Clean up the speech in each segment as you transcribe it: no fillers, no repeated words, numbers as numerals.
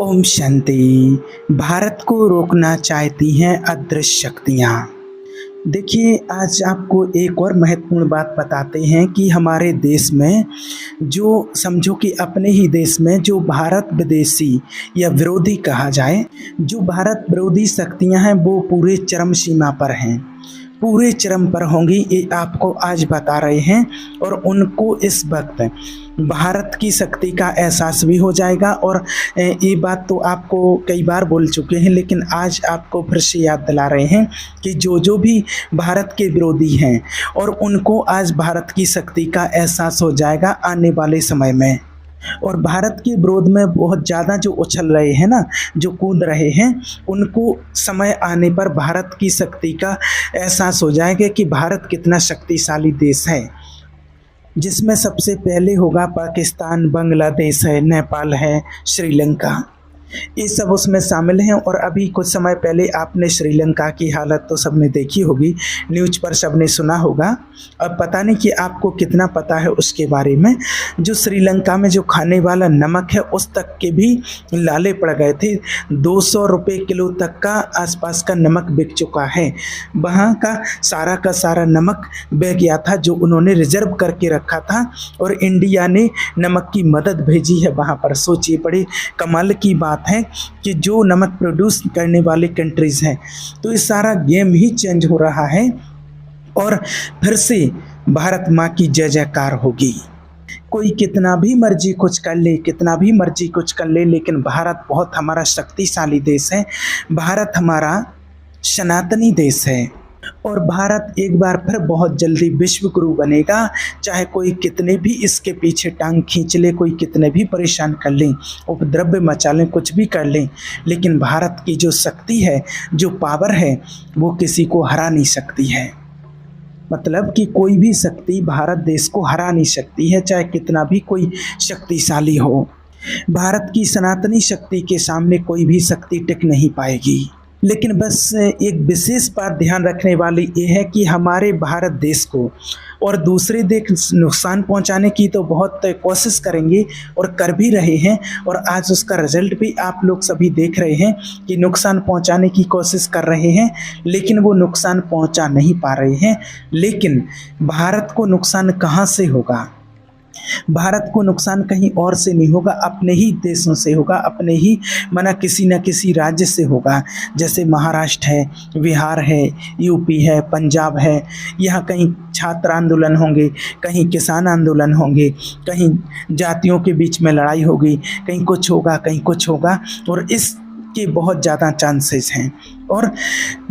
ओम शांति। भारत को रोकना चाहती हैं अदृश्य शक्तियाँ। देखिए, आज आपको एक और महत्वपूर्ण बात बताते हैं कि हमारे देश में जो समझो कि अपने ही देश में जो भारत विदेशी या विरोधी कहा जाए, जो भारत विरोधी शक्तियां हैं वो पूरे चरम सीमा पर हैं, पूरे चरम पर होंगी। ये आपको आज बता रहे हैं और उनको इस वक्त भारत की शक्ति का एहसास भी हो जाएगा। और ये बात तो आपको कई बार बोल चुके हैं, लेकिन आज आपको फिर से याद दिला रहे हैं कि जो जो भी भारत के विरोधी हैं और उनको आज भारत की शक्ति का एहसास हो जाएगा आने वाले समय में। और भारत के विरोध में बहुत ज़्यादा जो उछल रहे हैं ना, जो कूद रहे हैं, उनको समय आने पर भारत की शक्ति का एहसास हो जाएगा कि भारत कितना शक्तिशाली देश है, जिसमें सबसे पहले होगा पाकिस्तान, बांग्लादेश है, नेपाल है, श्रीलंका, ये सब उसमें शामिल हैं। और अभी कुछ समय पहले आपने श्रीलंका की हालत तो सबने देखी होगी, न्यूज़ पर सबने सुना होगा। अब पता नहीं कि आपको कितना पता है उसके बारे में। जो श्रीलंका में जो खाने वाला नमक है उस तक के भी लाले पड़ गए थे। 200 रुपये किलो तक का आसपास का नमक बिक चुका है। वहाँ का सारा नमक बह गया था जो उन्होंने रिजर्व करके रखा था, और इंडिया ने नमक की मदद भेजी है वहाँ पर। सोचिए, बड़ी कमाल की बात है कि जो नमक प्रोड्यूस करने वाले कंट्रीज़ हैं, तो ये सारा गेम ही चेंज हो रहा है और फिर से भारत माँ की जय जयकार होगी। कोई कितना भी मर्जी कुछ कर ले, कितना भी मर्जी कुछ कर ले, लेकिन भारत बहुत हमारा शक्तिशाली देश है। भारत हमारा सनातनी देश है और भारत एक बार फिर बहुत जल्दी विश्व गुरु बनेगा। चाहे कोई कितने भी इसके पीछे टांग खींच ले, कोई कितने भी परेशान कर लें, उपद्रव मचा लें, कुछ भी कर लें, लेकिन भारत की जो शक्ति है, जो पावर है, वो किसी को हरा नहीं सकती है। मतलब कि कोई भी शक्ति भारत देश को हरा नहीं सकती है, चाहे कितना भी कोई शक्तिशाली हो। भारत की सनातनी शक्ति के सामने कोई भी शक्ति टिक नहीं पाएगी। लेकिन बस एक विशेष बात ध्यान रखने वाली ये है कि हमारे भारत देश को और दूसरे देश नुकसान पहुंचाने की तो बहुत कोशिश करेंगे और कर भी रहे हैं, और आज उसका रिजल्ट भी आप लोग सभी देख रहे हैं कि नुकसान पहुंचाने की कोशिश कर रहे हैं, लेकिन वो नुकसान पहुंचा नहीं पा रहे हैं। लेकिन भारत को नुकसान कहाँ से होगा? भारत को नुकसान कहीं और से नहीं होगा, अपने ही देशों से होगा, अपने ही किसी न किसी राज्य से होगा। जैसे महाराष्ट्र है, बिहार है, यूपी है, पंजाब है। यहाँ कहीं छात्र आंदोलन होंगे, कहीं किसान आंदोलन होंगे, कहीं जातियों के बीच में लड़ाई होगी, कहीं कुछ होगा, कहीं कुछ होगा, और इसके बहुत ज़्यादा चांसेस हैं। और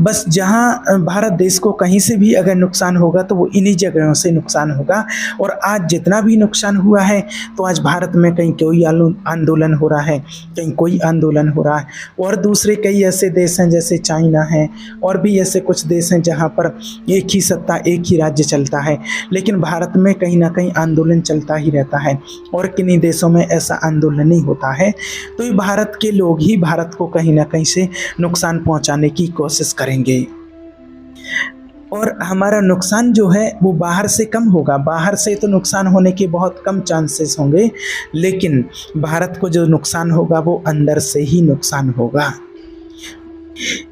बस जहाँ भारत देश को कहीं से भी अगर नुकसान होगा तो वो इन्हीं जगहों से नुकसान होगा। और आज जितना भी नुकसान हुआ है, तो आज भारत में कहीं कोई आंदोलन हो रहा है, कहीं कोई आंदोलन हो रहा है, और दूसरे कई ऐसे देश हैं जैसे चाइना है, और भी ऐसे कुछ देश हैं जहाँ पर एक ही सत्ता, एक ही राज्य चलता है, लेकिन भारत में कहीं ना कहीं आंदोलन चलता ही रहता है, और किन्हीं देशों में ऐसा आंदोलन नहीं होता है। तो ये भारत के लोग ही भारत को कहीं ना कहीं से नुकसान पहुँचाने की कोशिश करेंगे, और हमारा नुकसान जो है वो बाहर से कम होगा। बाहर से तो नुकसान होने के बहुत कम चांसेस होंगे, लेकिन भारत को जो नुकसान होगा वो अंदर से ही नुकसान होगा।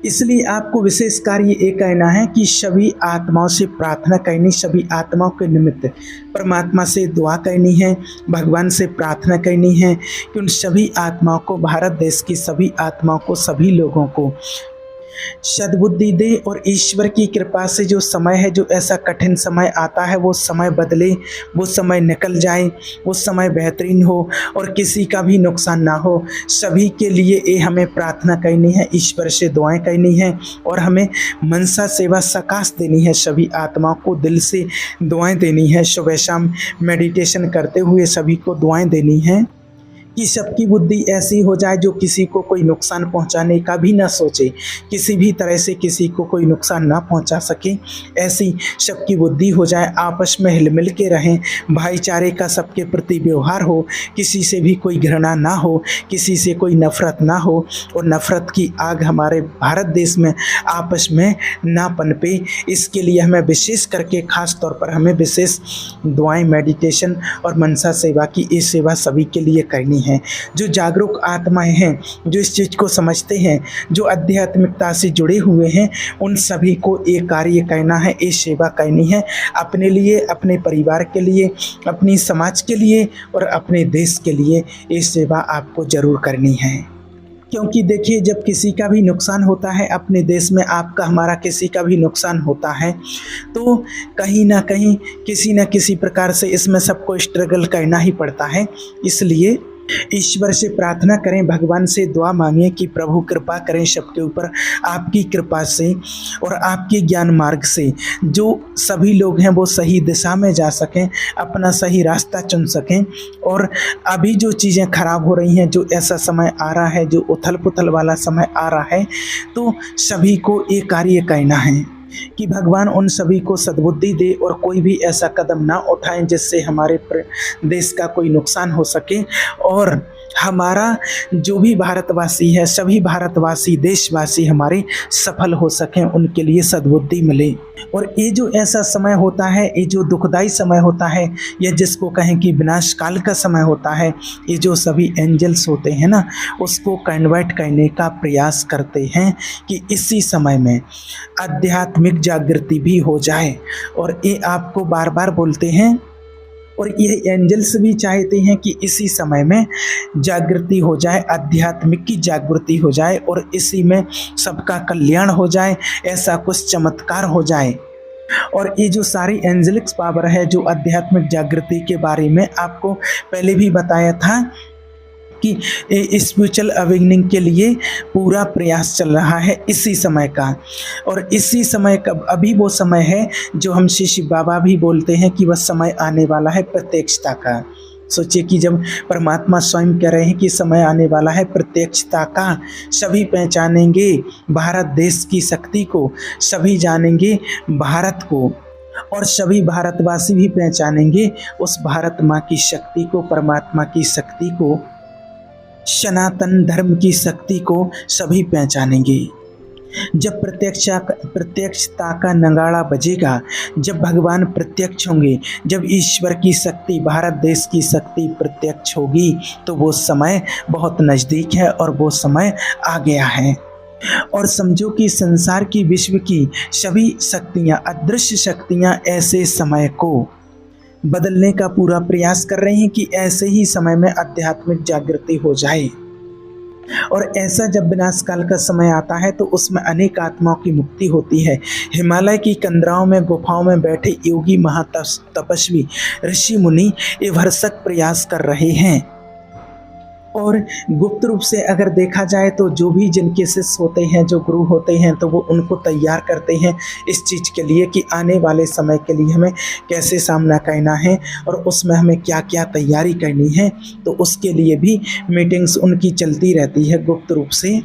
इसलिए आपको विशेष कार्य ये कहना है कि सभी आत्माओं से प्रार्थना करनी, सभी आत्माओं के निमित्त परमात्मा से दुआ करनी है, भगवान से प्रार्थना करनी है कि उन सभी आत्माओं को, भारत देश की सभी आत्माओं को, सभी लोगों को सद्बुद्धि दे, और ईश्वर की कृपा से जो समय है, जो ऐसा कठिन समय आता है, वो समय बदले, वो समय निकल जाए, वो समय बेहतरीन हो और किसी का भी नुकसान ना हो। सभी के लिए ये हमें प्रार्थना करनी है, ईश्वर से दुआएं करनी है, और हमें मनसा सेवा सकाश देनी है। सभी आत्माओं को दिल से दुआएं देनी है, सुबह शाम मेडिटेशन करते हुए सभी को दुआएं देनी है कि सबकी बुद्धि ऐसी हो जाए जो किसी को कोई नुकसान पहुंचाने का भी ना सोचे, किसी भी तरह से किसी को कोई नुकसान ना पहुंचा सके, ऐसी सबकी बुद्धि हो जाए। आपस में हिल मिल के रहें, भाईचारे का सबके प्रति व्यवहार हो, किसी से भी कोई घृणा ना हो, किसी से कोई नफ़रत ना हो, और नफ़रत की आग हमारे भारत देश में आपस में ना पनपे। इसके लिए हमें विशेष करके ख़ास तौर पर हमें विशेष दुआएं, मेडिटेशन और मनसा सेवा की ये सेवा सभी के लिए करनी है। हैं, जो जागरूक आत्माएं हैं, जो इस चीज़ को समझते हैं, जो आध्यात्मिकता से जुड़े हुए हैं, उन सभी को ये कार्य करना है, ये सेवा करनी है अपने लिए, अपने परिवार के लिए, अपनी समाज के लिए और अपने देश के लिए। ये सेवा आपको ज़रूर करनी है, क्योंकि देखिए जब किसी का भी नुकसान होता है अपने देश में, आपका हमारा किसी का भी नुकसान होता है, तो कहीं ना कहीं किसी न किसी प्रकार से इसमें सबको स्ट्रगल करना ही पड़ता है। इसलिए ईश्वर से प्रार्थना करें, भगवान से दुआ मांगें कि प्रभु कृपा करें सबके ऊपर, आपकी कृपा से और आपके ज्ञान मार्ग से जो सभी लोग हैं वो सही दिशा में जा सकें, अपना सही रास्ता चुन सकें। और अभी जो चीज़ें खराब हो रही हैं, जो ऐसा समय आ रहा है, जो उथल पुथल वाला समय आ रहा है, तो सभी को ये कार्य करना है कि भगवान उन सभी को सद्बुद्धि दे और कोई भी ऐसा कदम ना उठाएं जिससे हमारे देश का कोई नुकसान हो सके, और हमारा जो भी भारतवासी है, सभी भारतवासी देशवासी हमारे सफल हो सकें, उनके लिए सद्बुद्धि मिले। और ये जो ऐसा समय होता है, ये जो दुखदाई समय होता है, या जिसको कहें कि विनाश काल का समय होता है, ये जो सभी एंजल्स होते हैं ना, उसको कन्वर्ट करने का प्रयास करते हैं कि इसी समय में आध्यात्मिक जागृति भी हो जाए। और ये आपको बार बार बोलते हैं, और ये एंजल्स भी चाहते हैं कि इसी समय में जागृति हो जाए, आध्यात्मिक की जागृति हो जाए और इसी में सबका कल्याण हो जाए, ऐसा कुछ चमत्कार हो जाए। और ये जो सारी एंजलिक्स पावर है, जो आध्यात्मिक जागृति के बारे में आपको पहले भी बताया था कि स्पिरिचुअल अवेकनिंग के लिए पूरा प्रयास चल रहा है इसी समय का। और इसी समय का अभी वो समय है जो हम श्री शिव बाबा भी बोलते हैं कि वह समय आने वाला है प्रत्यक्षता का। सोचिए कि जब परमात्मा स्वयं कह रहे हैं कि समय आने वाला है प्रत्यक्षता का, सभी पहचानेंगे भारत देश की शक्ति को, सभी जानेंगे भारत को, और सभी भारतवासी भी पहचानेंगे उस भारत माँ की शक्ति को, परमात्मा की शक्ति को, सनातन धर्म की शक्ति को सभी पहचानेंगे। जब प्रत्यक्षता का नगाड़ा बजेगा, जब भगवान प्रत्यक्ष होंगे, जब ईश्वर की शक्ति, भारत देश की शक्ति प्रत्यक्ष होगी, तो वो समय बहुत नज़दीक है और वो समय आ गया है। और समझो कि संसार की, विश्व की सभी शक्तियाँ, अदृश्य शक्तियाँ ऐसे समय को बदलने का पूरा प्रयास कर रहे हैं कि ऐसे ही समय में आध्यात्मिक जागृति हो जाए। और ऐसा जब विनाश काल का समय आता है तो उसमें अनेक आत्माओं की मुक्ति होती है। हिमालय की कंदराओं में, गुफाओं में बैठे योगी, महातपस्वी, ऋषि मुनि ये भरसक प्रयास कर रहे हैं। और गुप्त रूप से अगर देखा जाए तो जो भी जिनके शिष्य होते हैं, जो गुरु होते हैं, तो वो उनको तैयार करते हैं इस चीज़ के लिए कि आने वाले समय के लिए हमें कैसे सामना करना है और उसमें हमें क्या क्या तैयारी करनी है। तो उसके लिए भी मीटिंग्स उनकी चलती रहती है गुप्त रूप से।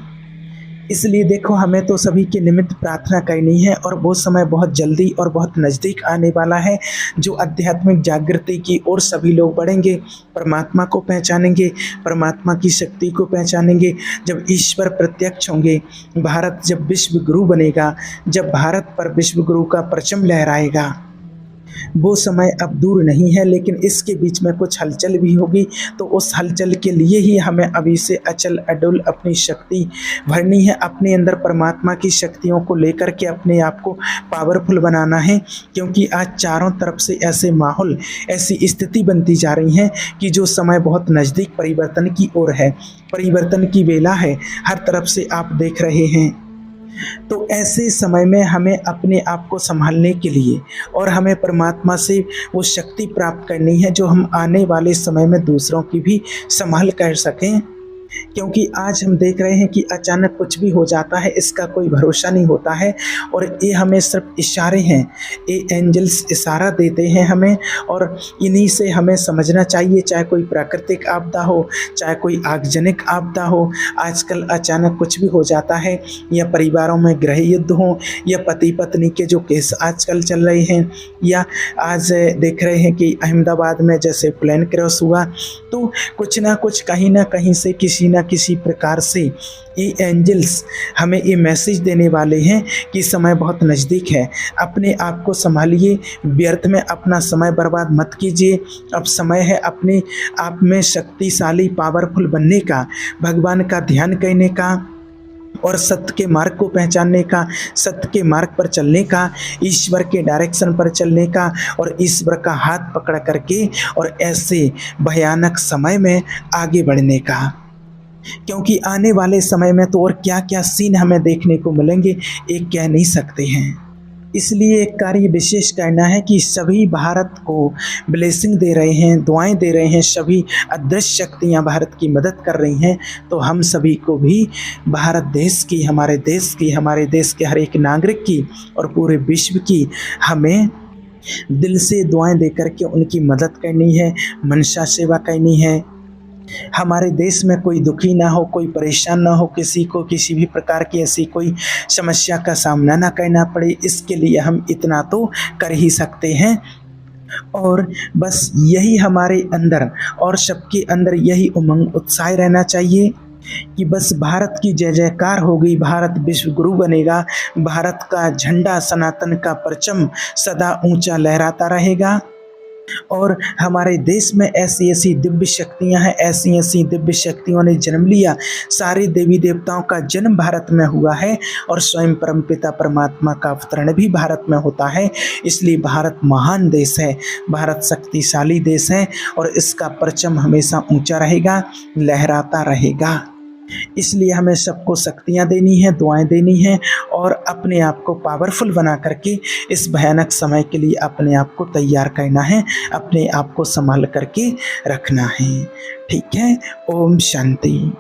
इसलिए देखो, हमें तो सभी के निमित्त प्रार्थना करनी है और वो समय बहुत जल्दी और बहुत नज़दीक आने वाला है जो आध्यात्मिक जागृति की ओर सभी लोग बढ़ेंगे, परमात्मा को पहचानेंगे, परमात्मा की शक्ति को पहचानेंगे। जब ईश्वर प्रत्यक्ष होंगे, भारत जब विश्व गुरु बनेगा, जब भारत पर विश्व गुरु का परचम लहराएगा, वो समय अब दूर नहीं है। लेकिन इसके बीच में कुछ हलचल भी होगी, तो उस हलचल के लिए ही हमें अभी से अचल अडुल अपनी शक्ति भरनी है, अपने अंदर परमात्मा की शक्तियों को लेकर के अपने आप को पावरफुल बनाना है। क्योंकि आज चारों तरफ से ऐसे माहौल, ऐसी स्थिति बनती जा रही है कि जो समय बहुत नज़दीक परिवर्तन की ओर है, परिवर्तन की बेला है, हर तरफ से आप देख रहे हैं। तो ऐसे समय में हमें अपने आप को संभालने के लिए और हमें परमात्मा से वो शक्ति प्राप्त करनी है जो हम आने वाले समय में दूसरों की भी संभाल कर सकें। क्योंकि आज हम देख रहे हैं कि अचानक कुछ भी हो जाता है, इसका कोई भरोसा नहीं होता है। और ये हमें सिर्फ इशारे हैं, ये एंजल्स इशारा देते हैं हमें, और इन्हीं से हमें समझना चाहिए। चाहे कोई प्राकृतिक आपदा हो, चाहे कोई आगजनिक आपदा हो, आजकल अचानक कुछ भी हो जाता है, या परिवारों में गृह युद्ध हो, या पति पत्नी के जो केस आजकल चल रहे हैं, या आज देख रहे हैं कि अहमदाबाद में जैसे प्लेन क्रैश हुआ, तो कुछ ना कुछ कहीं ना कहीं से किसी किसी न किसी प्रकार से ये एंजल्स हमें ये मैसेज देने वाले हैं कि समय बहुत नज़दीक है। अपने आप को संभालिए, व्यर्थ में अपना समय बर्बाद मत कीजिए। अब समय है अपने आप में शक्तिशाली पावरफुल बनने का, भगवान का ध्यान करने का और सत्य के मार्ग को पहचानने का, सत्य के मार्ग पर चलने का, ईश्वर के डायरेक्शन पर चलने का और ईश्वर का हाथ पकड़ करके और ऐसे भयानक समय में आगे बढ़ने का। क्योंकि आने वाले समय में तो और क्या क्या सीन हमें देखने को मिलेंगे, एक कह नहीं सकते हैं। इसलिए एक कार्य विशेष करना है कि सभी भारत को ब्लेसिंग दे रहे हैं, दुआएं दे रहे हैं, सभी अदृश्य शक्तियां भारत की मदद कर रही हैं। तो हम सभी को भी भारत देश की, हमारे देश के हर एक नागरिक की और पूरे विश्व की हमें दिल से दुआएं दे करके उनकी मदद करनी है, मनसा सेवा करनी है। हमारे देश में कोई दुखी ना हो, कोई परेशान ना हो, किसी को किसी भी प्रकार की ऐसी कोई समस्या का सामना ना करना पड़े, इसके लिए हम इतना तो कर ही सकते हैं। और बस यही हमारे अंदर और सबके अंदर यही उमंग उत्साह रहना चाहिए कि बस भारत की जय जयकार होगी, भारत विश्व गुरु बनेगा, भारत का झंडा, सनातन का परचम सदा ऊंचा लहराता रहेगा। और हमारे देश में ऐसी ऐसी दिव्य शक्तियां हैं, ऐसी ऐसी दिव्य शक्तियों ने जन्म लिया। सारे देवी देवताओं का जन्म भारत में हुआ है और स्वयं परमपिता परमात्मा का अवतरण भी भारत में होता है। इसलिए भारत महान देश है, भारत शक्तिशाली देश है और इसका परचम हमेशा ऊंचा रहेगा, लहराता रहेगा। इसलिए हमें सबको शक्तियाँ देनी है, दुआएं देनी है और अपने आप को पावरफुल बना करके इस भयानक समय के लिए अपने आप को तैयार करना है, अपने आप को संभाल करके रखना है। ठीक है। ओम शांति।